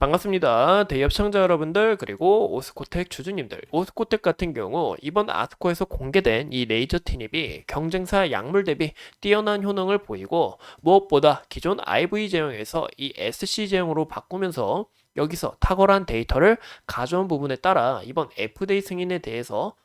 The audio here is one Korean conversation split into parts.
반갑습니다. 대기업 시청자 여러분들 그리고 오스코텍 주주님들. 오스코텍 같은 경우 이번 아스코에서 공개된 이 레이저 티닙이 경쟁사 약물 대비 뛰어난 효능을 보이고 무엇보다 기존 IV 제형에서 이 SC 제형으로 바꾸면서 여기서 탁월한 데이터를 가져온 부분에 따라 이번 FDA 승인에 대해서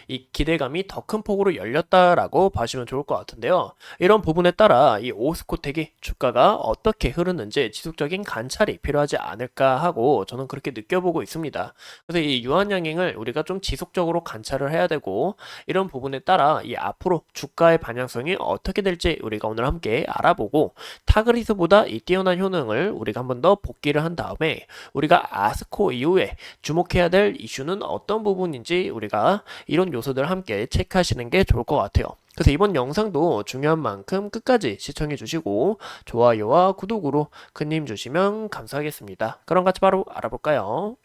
이 기대감이 더 큰 폭으로 열렸다라고 봐주면 좋을 것 같은데요. 이런 부분에 따라 이 오스코텍이 주가가 어떻게 흐르는지 지속적인 관찰이 필요하지 않을까 하고 저는 그렇게 느껴보고 있습니다. 그래서 이 유한양행을 우리가 좀 지속적으로 관찰을 해야 되고 이런 부분에 따라 이 앞으로 주가의 방향성이 어떻게 될지 우리가 오늘 함께 알아보고 타그리스보다 이 뛰어난 효능을 우리가 한 번 더 복기를 한 다음에 우리가 아스코 이후에 주목해야 될 이슈는 어떤 부분인지 우리가 이런 요소들 함께 체크하시는 게 좋을 것 같아요. 그래서 이번 영상도 중요한 만큼 끝까지 시청해 주시고 좋아요와 구독으로 큰 힘 주시면 감사하겠습니다. 그럼 같이 바로 알아볼까요?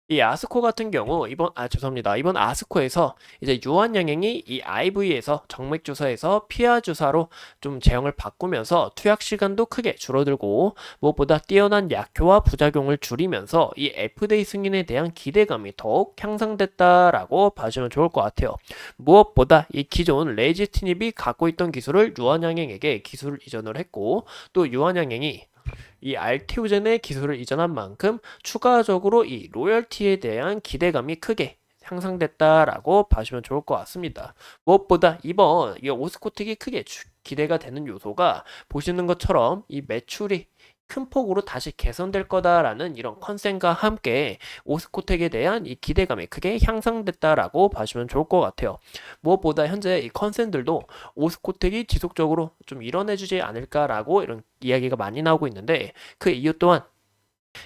이 아스코 같은 경우 죄송합니다. 이번 아스코에서 이제 유한양행이 이 IV에서 정맥 주사에서 피하 주사로 좀 제형을 바꾸면서 투약 시간도 크게 줄어들고 무엇보다 뛰어난 약효와 부작용을 줄이면서 이 FDA 승인에 대한 기대감이 더욱 향상됐다라고 봐주면 좋을 것 같아요. 무엇보다 이 기존 레지티닙이 갖고 있던 기술을 유한양행에게 기술 이전을 했고 또 유한양행이 이 알티우젠의 기술을 이전한 만큼 추가적으로 이 로열티에 대한 기대감이 크게 향상됐다라고 봐주면 좋을 것 같습니다. 무엇보다 이번 이 오스코텍이 크게 기대가 되는 요소가 보시는 것처럼 이 매출이 큰 폭으로 다시 개선될 거다라는 이런 컨센과 함께 오스코텍에 대한 이 기대감이 크게 향상됐다라고 봐주면 좋을 것 같아요. 무엇보다 현재 이 컨센들도 오스코텍이 지속적으로 좀 이뤄내주지 않을까라고 이런 이야기가 많이 나오고 있는데 그 이유 또한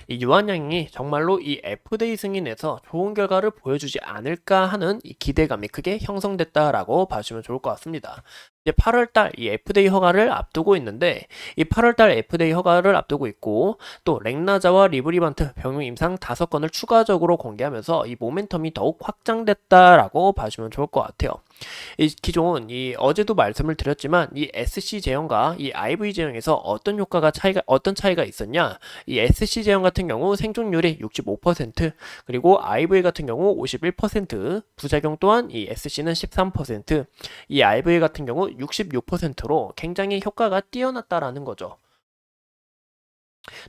이 유한양이 정말로 이 FDA 승인에서 좋은 결과를 보여주지 않을까 하는 이 기대감이 크게 형성됐다라고 봐주면 좋을 것 같습니다. 이제 8월달 이 FDA 허가를 앞두고 있는데 이 8월달 FDA 허가를 앞두고 있고 또 렉나자와 리브리반트 병용 임상 5건을 추가적으로 공개하면서 이 모멘텀이 더욱 확장됐다라고 봐주면 좋을 것 같아요. 이 기존 이 어제도 말씀을 드렸지만 이 SC 제형과 이 IV 제형에서 어떤 차이가 있었냐? 이 SC 제형 같은 경우 생존율이 65% 그리고 IV 같은 경우 51% 부작용 또한 이 SC는 13% 이 IV 같은 경우 66%로 굉장히 효과가 뛰어났다라는 거죠.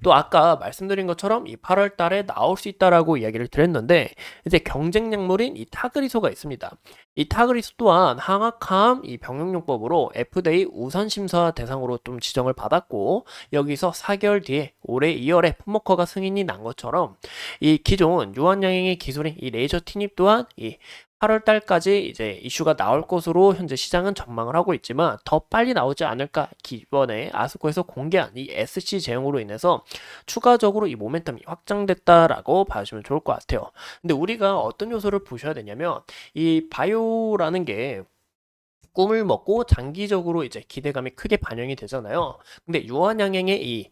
또 아까 말씀드린 것처럼 이 8월 달에 나올 수 있다라고 이야기를 드렸는데 이제 경쟁 약물인 이 타그리소가 있습니다. 이 타그리소 또한 항악함 이 병용요법으로 FDA 우선 심사 대상으로 좀 지정을 받았고 여기서 4개월 뒤에 올해 2월에 품목허가 승인이 난 것처럼 이 기존 유한양행의 기술인 이 레이저 티닙 또한 이 8월 달까지 이제 이슈가 나올 것으로 현재 시장은 전망을 하고 있지만 더 빨리 나오지 않을까 이번에 아스코에서 공개한 이 SC 제형으로 인해서 추가적으로 이 모멘텀이 확장됐다라고 봐주면 좋을 것 같아요. 근데 우리가 어떤 요소를 보셔야 되냐면 이 바이오라는 게 꿈을 먹고 장기적으로 이제 기대감이 크게 반영이 되잖아요. 근데 유한양행의 이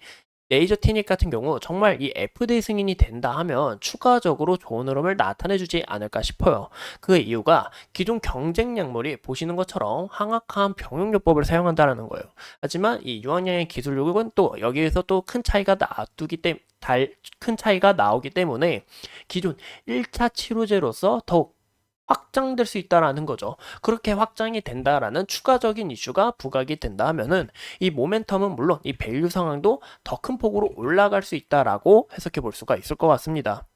레이저 티닉 같은 경우 정말 이 FDA 승인이 된다 하면 추가적으로 좋은 흐름을 나타내주지 않을까 싶어요. 그 이유가 기존 경쟁 약물이 보시는 것처럼 항악한 병용요법을 사용한다는 거예요. 하지만 이 유한양의 기술력은 또 여기에서 또 큰 차이가 나오기 때문에 기존 1차 치료제로서 더욱 확장될 수 있다라는 거죠. 그렇게 확장이 된다라는 추가적인 이슈가 부각이 된다 하면은 이 모멘텀은 물론 이 밸류 상황도 더 큰 폭으로 올라갈 수 있다라고 해석해 볼 수가 있을 것 같습니다.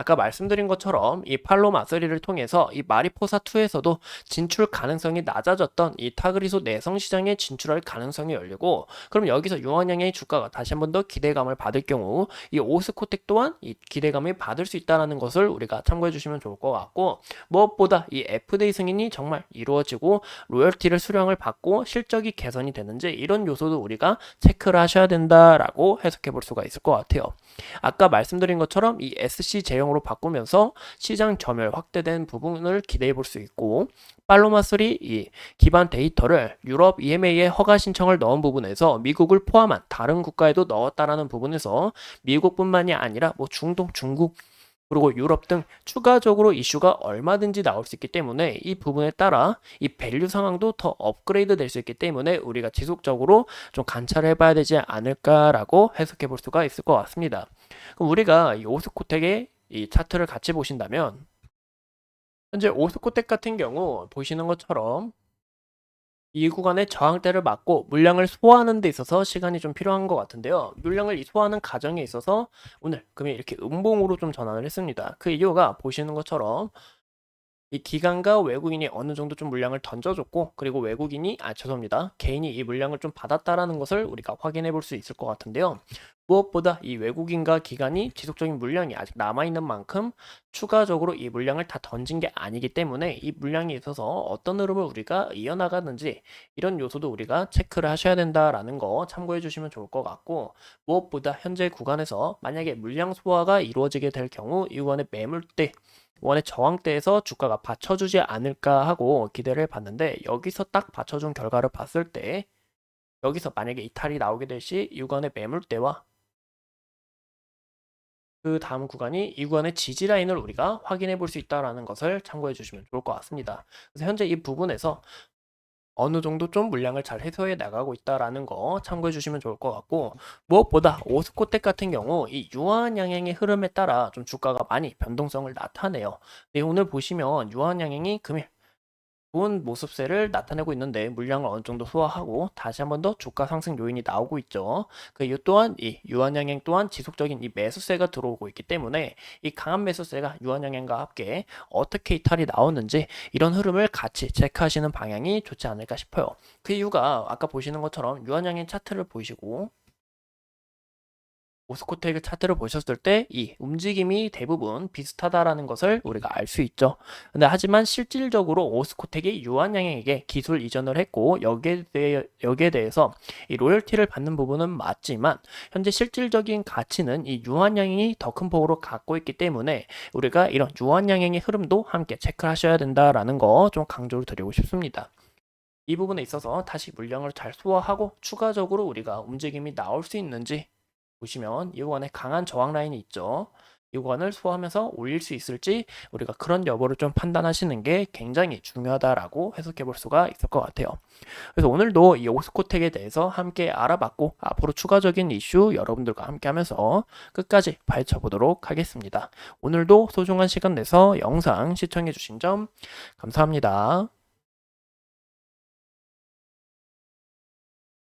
아까 말씀드린 것처럼 이 팔로 마서리를 통해서 이 마리포사2에서도 진출 가능성이 낮아졌던 이 타그리소 내성 시장에 진출할 가능성이 열리고 그럼 여기서 유한양의 주가가 다시 한 번 더 기대감을 받을 경우 이 오스코텍 또한 이 기대감을 받을 수 있다는 것을 우리가 참고해 주시면 좋을 것 같고 무엇보다 이 FDA 승인이 정말 이루어지고 로열티를 수령을 받고 실적이 개선이 되는지 이런 요소도 우리가 체크를 하셔야 된다라고 해석해 볼 수가 있을 것 같아요. 아까 말씀드린 것처럼 이 SC 제형으로 바꾸면서 시장 점유율 확대된 부분을 기대해 볼 수 있고 팔로마3 이 기반 데이터를 유럽 EMA에 허가 신청을 넣은 부분에서 미국을 포함한 다른 국가에도 넣었다라는 부분에서 미국뿐만이 아니라 뭐 중동, 중국 그리고 유럽 등 추가적으로 이슈가 얼마든지 나올 수 있기 때문에 이 부분에 따라 이 밸류 상황도 더 업그레이드 될 수 있기 때문에 우리가 지속적으로 좀 관찰을 해봐야 되지 않을까라고 해석해 볼 수가 있을 것 같습니다. 그럼 우리가 이 오스코텍의 이 차트를 같이 보신다면 현재 오스코텍 같은 경우 보시는 것처럼 이 구간의 저항대를 맞고 물량을 소화하는 데 있어서 시간이 좀 필요한 것 같은데요. 물량을 소화하는 과정에 있어서 오늘 금일 이렇게 음봉으로 좀 전환을 했습니다. 그 이유가 보시는 것처럼 이 기관과 외국인이 어느 정도 좀 물량을 던져줬고, 그리고 죄송합니다. 개인이 이 물량을 좀 받았다라는 것을 우리가 확인해 볼 수 있을 것 같은데요. 무엇보다 이 외국인과 기관이 지속적인 물량이 아직 남아있는 만큼 추가적으로 이 물량을 다 던진 게 아니기 때문에 이 물량에 있어서 어떤 흐름을 우리가 이어나가는지 이런 요소도 우리가 체크를 하셔야 된다라는 거 참고해 주시면 좋을 것 같고, 무엇보다 현재 구간에서 만약에 물량 소화가 이루어지게 될 경우 이 구간의 매물대 원의 저항대에서 주가가 받쳐주지 않을까 하고 기대를 해봤는데, 여기서 딱 받쳐준 결과를 봤을 때 여기서 만약에 이탈이 나오게 될 시 이 구간의 매물대와 그 다음 구간이 이 구간의 지지 라인을 우리가 확인해 볼 수 있다는 것을 참고해 주시면 좋을 것 같습니다. 그래서 현재 이 부분에서 어느 정도 좀 물량을 잘 해소해 나가고 있다라는 거 참고해 주시면 좋을 것 같고, 무엇보다 오스코텍 같은 경우 이 유한 양행의 흐름에 따라 좀 주가가 많이 변동성을 나타내요. 네, 오늘 보시면 유한 양행이 금일 좋은 모습세를 나타내고 있는데 물량을 어느 정도 소화하고 다시 한번 더 주가 상승 요인이 나오고 있죠. 그 이유 또한 이 유한양행 또한 지속적인 이 매수세가 들어오고 있기 때문에 이 강한 매수세가 유한양행과 함께 어떻게 이탈이 나오는지 이런 흐름을 같이 체크하시는 방향이 좋지 않을까 싶어요. 그 이유가 아까 보시는 것처럼 유한양행 차트를 보시고 오스코텍의 차트를 보셨을 때 이 움직임이 대부분 비슷하다라는 것을 우리가 알 수 있죠. 근데 하지만 실질적으로 오스코텍이 유한양행에게 기술 이전을 했고 여기에 대해서 이 로열티를 받는 부분은 맞지만 현재 실질적인 가치는 이 유한양행이 더 큰 폭으로 갖고 있기 때문에 우리가 이런 유한양행의 흐름도 함께 체크하셔야 된다라는 거 좀 강조를 드리고 싶습니다. 이 부분에 있어서 다시 물량을 잘 소화하고 추가적으로 우리가 움직임이 나올 수 있는지 보시면 이 구간에 강한 저항 라인이 있죠. 이 구간을 소화하면서 올릴 수 있을지 우리가 그런 여부를 좀 판단하시는 게 굉장히 중요하다라고 해석해 볼 수가 있을 것 같아요. 그래서 오늘도 이 오스코텍에 대해서 함께 알아봤고 앞으로 추가적인 이슈 여러분들과 함께 하면서 끝까지 파헤쳐 보도록 하겠습니다. 오늘도 소중한 시간 내서 영상 시청해 주신 점 감사합니다.